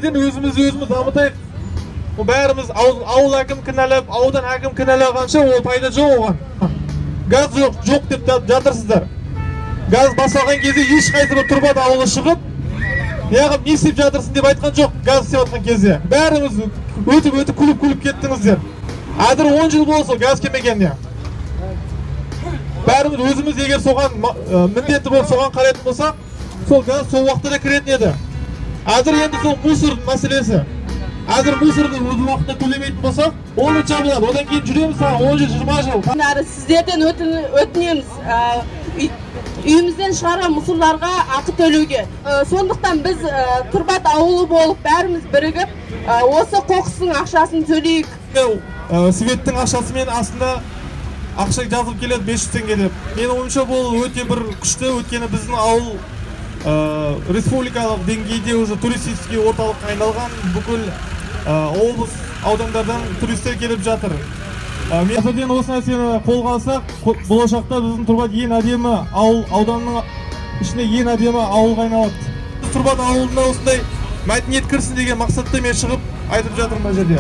бірден өзіміз дамытайық. Бәріміз ауыл әкім кінәлап, аудан әкім кінәлағанша ол пайда жоқ оған. Газ жоқ деп жатырсыздар. Газ басталған кезде ешқайсы бір тұрбат ауылы шығып, неғып не істеп жатырсың деп айтқан жоқ газ істеп жатқан кезде. Бәріміз өтіп күліп кеттіңіздер. Әзір 10 жыл болса газ келмегенде. Бәріміз өзіміз егер соған міндетті болып соған қарайтын болсақ, сол газ сол уақытта да кіретін еді. Әзір енді сол мусор мәселесі. Әзір мусорды өз уақытта төлемейтін болсақ, ол жабылады. Одан кейін жүреміз 10 жыл, 20 жыл. Сіздерден өтінеміз. Үйімізден шығарған мусорларға ақы төлеуге. Сондықтан біз Тұрбат ауылы болып бәріміз бірігіп, осы қоқыстың ақшасын төлейік. Светтің ақшасымен астында ақша жазылып келеді 500 теңге деп. Менің ойымша бұл өте бір күшті, өйткені біздің ауыл республикалық деңгейде уже туристический орталыққа айналған, бүкіл облыс аудандардан туристер келіп жатыр. Мен осы нәрсені қолға алсақ, болашақта біздің Тұрбат ең әдемі ауданның ішіне ең әдемі ауылға айналады. Тұрбат ауылында осындай мәдениет кірсін деген мақсатта мен шығып айтып жатырмын бұл жерде.